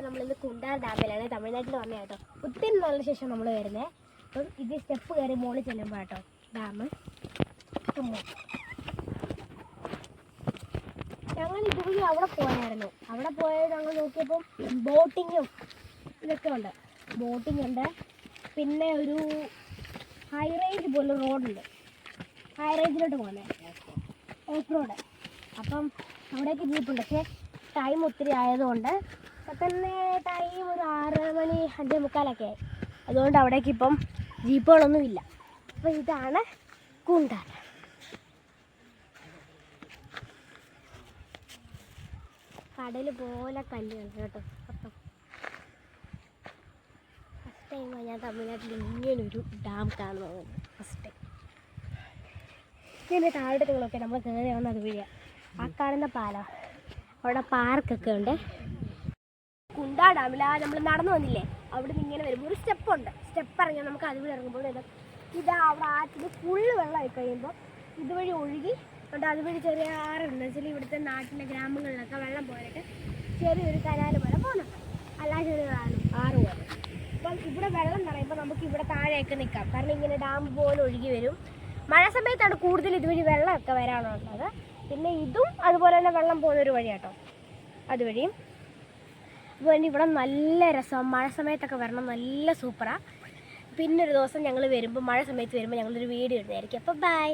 നമ്മളിന്ന് കുണ്ടാർ ഡാമിലാണ്, തമിഴ്നാട്ടിൽ വന്ന കേട്ടോ. ഒത്തിരി നാളിന് ശേഷം നമ്മൾ വരുന്നത്. അപ്പം ഇത് സ്റ്റെപ്പ് കയറി മുകളിൽ ചെല്ലുമ്പോൾ കേട്ടോ ഡാം. ഞങ്ങൾ ഇതുവഴി അവിടെ പോയായിരുന്നു. അവിടെ പോയത് ഞങ്ങൾ നോക്കിയപ്പം ബോട്ടിങ്ങും ഇതൊക്കെ ഉണ്ട്. ബോട്ടിംഗ് ഉണ്ട്, പിന്നെ ഒരു ഹൈ റേഞ്ച് പോലെ റോഡുണ്ട്, ഹൈ റേഞ്ചിലോട്ട് പോകുന്നത് ഓഫ് റോഡ്. അപ്പം അവിടേക്ക് ജീപ്പുണ്ട്. പക്ഷേ ടൈം ഒത്തിരി ആയതുകൊണ്ട് ഇപ്പം തന്നെ ടൈം ഒരു 6 മണി 5:45 ആയി. അതുകൊണ്ട് അവിടേക്ക് ഇപ്പം ജീപ്പുകളൊന്നുമില്ല. അപ്പോൾ ഇതാണ് കുണ്ടാർ. കടൽ പോലെ കല്ലുണ്ട് കേട്ടോ. അപ്പം ഫസ്റ്റ് ടൈമാണ് ഞാൻ തമിഴ്നാട്ടിൽ ഇങ്ങനൊരു ഡാം കാണുന്നത്. ഫസ്റ്റ് ടൈം ഇങ്ങനെ താഴെടുത്തുകളൊക്കെ നമ്മൾ കയറി വന്നത് വഴിയാണ്. ആ കാണുന്ന പാലം, അവിടെ പാർക്കൊക്കെ ഉണ്ട്. കുണ്ടാർ ഡാമിൽ നമ്മൾ നടന്നു വന്നില്ലേ, അവിടെ നിന്ന് ഇങ്ങനെ വരുമ്പോൾ ഒരു സ്റ്റെപ്പുണ്ട്. സ്റ്റെപ്പ് ഇറങ്ങിയാൽ നമുക്ക് അതുവഴി ഇറങ്ങുമ്പോൾ ഇതാ അവിടെ ആറ്റിൽ ഫുള്ള് വെള്ളമായി കഴിയുമ്പോൾ ഇതുവഴി ഒഴുകി കൊണ്ട് അതുവഴി ചെറിയ ആറുണ്ട്. വെച്ചാൽ ഇവിടുത്തെ നാട്ടിലെ ഗ്രാമങ്ങളിലൊക്കെ വെള്ളം പോയിട്ട് ചെറിയൊരു കനാല് പോലെ പോകുന്നുണ്ട്, അല്ലാതെ ചെറിയ ആറ് പോലെ. അപ്പം ഇവിടെ വെള്ളം നിറയുമ്പോൾ നമുക്ക് ഇവിടെ താഴെയൊക്കെ നിൽക്കാം, കാരണം ഇങ്ങനെ ഡാം പോലെ ഒഴുകി വരും. മഴ സമയത്താണ് കൂടുതൽ ഇതുവഴി വെള്ളമൊക്കെ വരാനുള്ളത്. പിന്നെ ഇതും അതുപോലെ തന്നെ വെള്ളം പോകുന്നൊരു വഴിയാട്ടോ, അതുവഴിയും. അപ്പോൾ ഇവിടെ നല്ല രസമാണ്. മഴ സമയത്തൊക്കെ വരണം, നല്ല സൂപ്പറാണ്. പിന്നൊരു ദിവസം ഞങ്ങൾ വരുമ്പോൾ, മഴ സമയത്ത് വരുമ്പോൾ ഞങ്ങളൊരു വീഡിയോ ഇടുന്നതായിരിക്കും. അപ്പോൾ ബൈ.